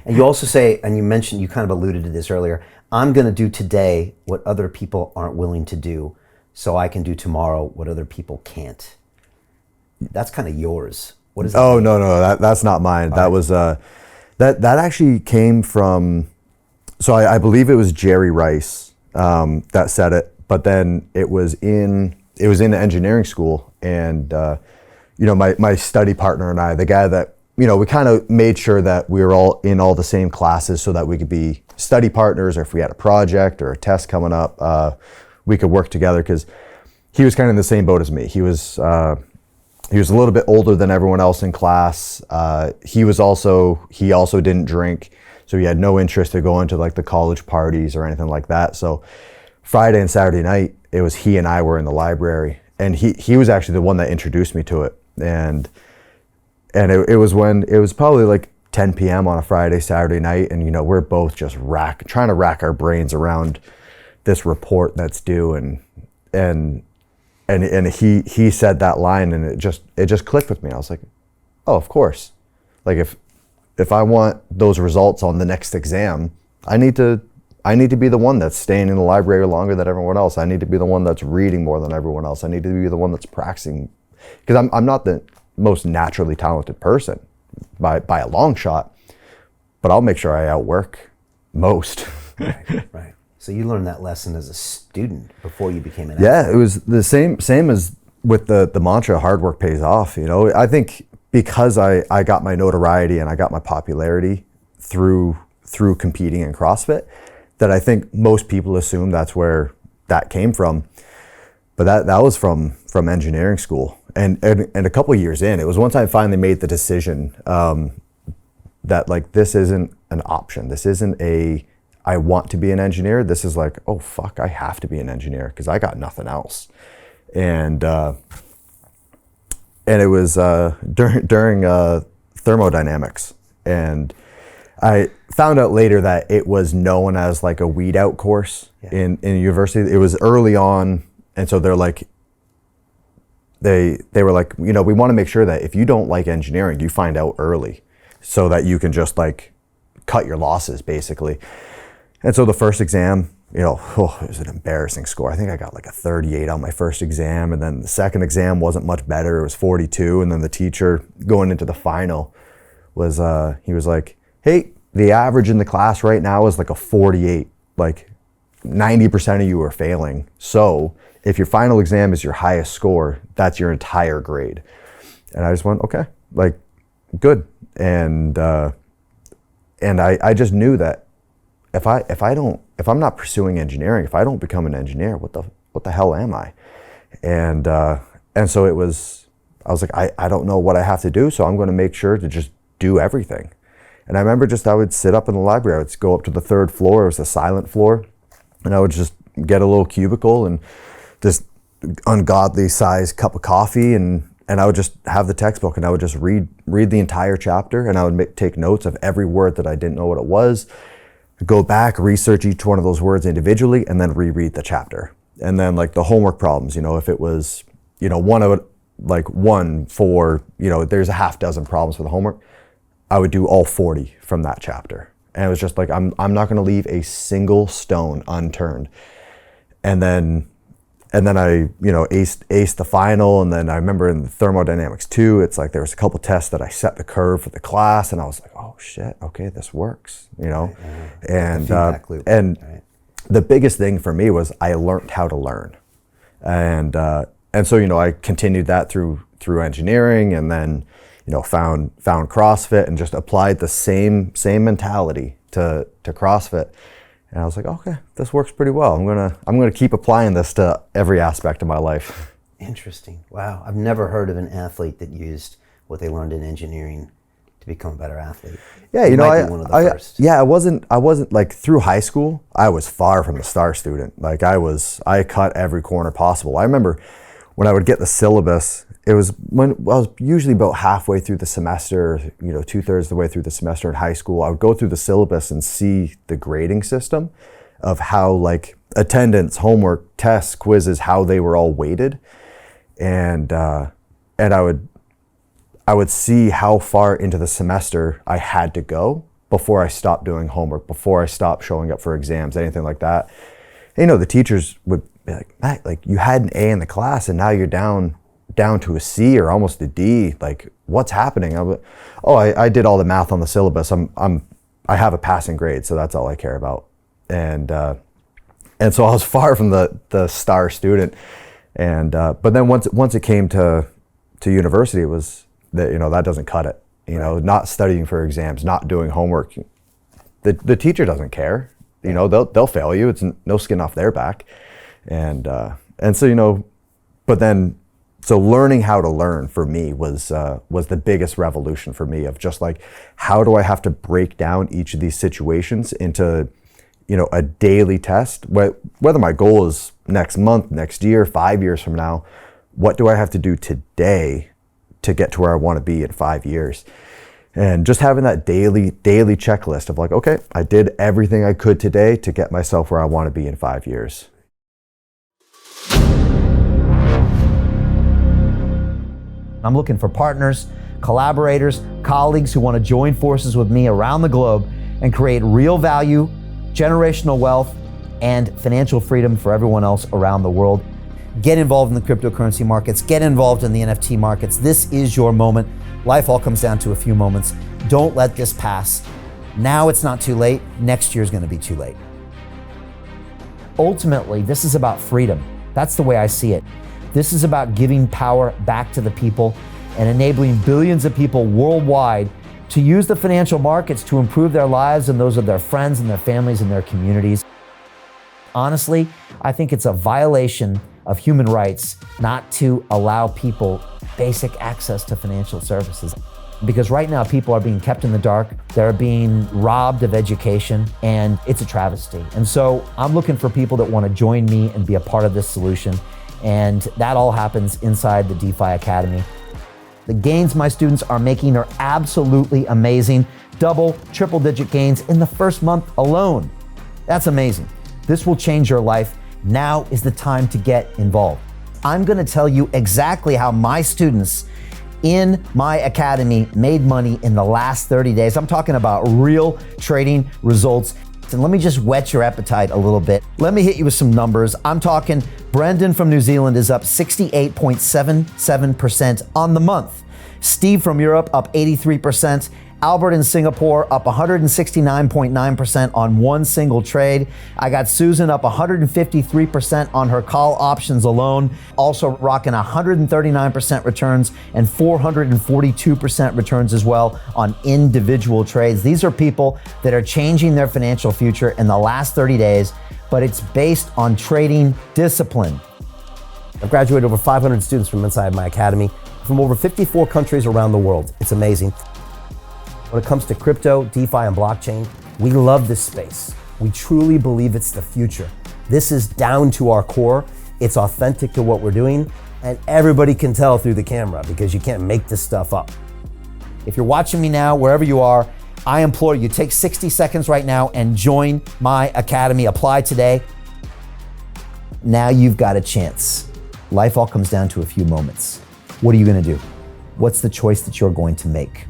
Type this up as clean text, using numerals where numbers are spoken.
And you also say, and you mentioned, you kind of alluded to this earlier, I'm going to do today what other people aren't willing to do so I can do tomorrow what other people can't. That's kind of yours. What is that? Oh, no, that's not mine. That was, that actually came from, so I believe it was Jerry Rice that said it, but then it was in engineering school. And, my study partner and I, the guy that, we kind of made sure that we were all in all the same classes so that we could be study partners, or if we had a project or a test coming up, we could work together, because he was kind of in the same boat as me. He was a little bit older than everyone else in class. He also didn't drink, so he had no interest to go into like the college parties or anything like that. So Friday and Saturday night, it was he and I were in the library, and he was actually the one that introduced me to it. And it was probably like 10 p.m. on a Friday, Saturday night, and we're both just trying to rack our brains around this report that's due, and he said that line, and it just clicked with me. I was like, oh, of course. Like if I want those results on the next exam, I need to be the one that's staying in the library longer than everyone else. I need to be the one that's reading more than everyone else. I need to be the one that's practicing, because I'm not the most naturally talented person by a long shot, but I'll make sure I outwork most. Right. So you learned that lesson as a student before you became an athlete. Yeah, it was the same as with the mantra, hard work pays off. I think because I got my notoriety and I got my popularity through competing in CrossFit, that I think most people assume that's where that came from. But that was from engineering school. And a couple of years in, it was once I finally made the decision that like, this isn't an option. This isn't I want to be an engineer. This is like, oh fuck, I have to be an engineer because I got nothing else. And it was during thermodynamics, and I found out later that it was known as like a weed out course in university. It was early on, and so they're like, they were like, we want to make sure that if you don't like engineering, you find out early so that you can just like cut your losses basically. And so the first exam, it was an embarrassing score. I think I got like a 38 on my first exam, and then the second exam wasn't much better. It was 42, and then the teacher going into the final was, he was like, hey, the average in the class right now is like a 48. Like 90% of you are failing. So if your final exam is your highest score, that's your entire grade. And I just went, okay, like good. And I just knew that if I'm not pursuing engineering, if I don't become an engineer, what the hell am I? And so I was like, I don't know what I have to do, so I'm going to make sure to just do everything. And I remember I would sit up in the library. I would go up to the third floor. It was a silent floor, and I would just get a little cubicle and this ungodly sized cup of coffee, and I would just have the textbook, and I would just read the entire chapter, and I would take notes of every word that I didn't know what it was. Go back, research each one of those words individually, and then reread the chapter. And then like the homework problems, if it was, one for, there's a half dozen problems for the homework, I would do all 40 from that chapter. And it was just like, I'm not going to leave a single stone unturned. And then I, aced the final. And then I remember in the thermodynamics too, it's like there was a couple tests that I set the curve for the class, and I was like, oh shit, okay, this works, Right. And loop, right. The biggest thing for me was I learned how to learn, and so I continued that through engineering, and then found CrossFit and just applied the same mentality to CrossFit. And I was like, okay, this works pretty well. I'm gonna keep applying this to every aspect of my life. Interesting. Wow. I've never heard of an athlete that used what they learned in engineering to become a better athlete. Yeah, you might be one of the first. Yeah, I wasn't like through high school, I was far from the star student. Like I cut every corner possible. I remember when I would get the syllabus, it was when I was usually about halfway through the semester, 2/3 of the way through the semester in high school, I would go through the syllabus and see the grading system of how like attendance, homework, tests, quizzes, how they were all weighted. And I would see how far into the semester I had to go before I stopped doing homework, before I stopped showing up for exams, anything like that. And, the teachers would be like, Matt, like you had an A in the class and now you're down to a C or almost a D. Like, what's happening? I did all the math on the syllabus. I have a passing grade, so that's all I care about. And so I was far from the star student. But then once it came to university, it was that, that doesn't cut it. Not studying for exams, not doing homework. The teacher doesn't care. They'll fail you. It's no skin off their back. And so, but then, so learning how to learn for me was the biggest revolution for me, of just like, how do I have to break down each of these situations into, a daily test? Whether my goal is next month, next year, 5 years from now, what do I have to do today to get to where I want to be in 5 years? And just having that daily checklist of like, okay, I did everything I could today to get myself where I want to be in 5 years. I'm looking for partners, collaborators, colleagues who want to join forces with me around the globe and create real value, generational wealth, and financial freedom for everyone else around the world. Get involved in the cryptocurrency markets, get involved in the NFT markets. This is your moment. Life all comes down to a few moments. Don't let this pass. Now it's not too late. Next year is going to be too late. Ultimately, this is about freedom. That's the way I see it. This is about giving power back to the people and enabling billions of people worldwide to use the financial markets to improve their lives and those of their friends and their families and their communities. Honestly, I think it's a violation of human rights not to allow people basic access to financial services. Because right now people are being kept in the dark, they're being robbed of education, and it's a travesty. And so I'm looking for people that want to join me and be a part of this solution. And that all happens inside the DeFi Academy. The gains my students are making are absolutely amazing. Double, triple digit gains in the first month alone. That's amazing. This will change your life. Now is the time to get involved. I'm going to tell you exactly how my students in my academy made money in the last 30 days. I'm talking about real trading results. And let me just whet your appetite a little bit. Let me hit you with some numbers. I'm talking Brendan from New Zealand is up 68.77% on the month. Steve from Europe up 83%. Albert in Singapore up 169.9% on one single trade. I got Susan up 153% on her call options alone. Also rocking 139% returns and 442% returns as well on individual trades. These are people that are changing their financial future in the last 30 days, but it's based on trading discipline. I've graduated over 500 students from inside my academy from over 54 countries around the world. It's amazing. When it comes to crypto, DeFi, and blockchain, we love this space. We truly believe it's the future. This is down to our core. It's authentic to what we're doing, and everybody can tell through the camera because you can't make this stuff up. If you're watching me now, wherever you are, I implore you, take 60 seconds right now and join my academy. Apply today. Now you've got a chance. Life all comes down to a few moments. What are you going to do? What's the choice that you're going to make?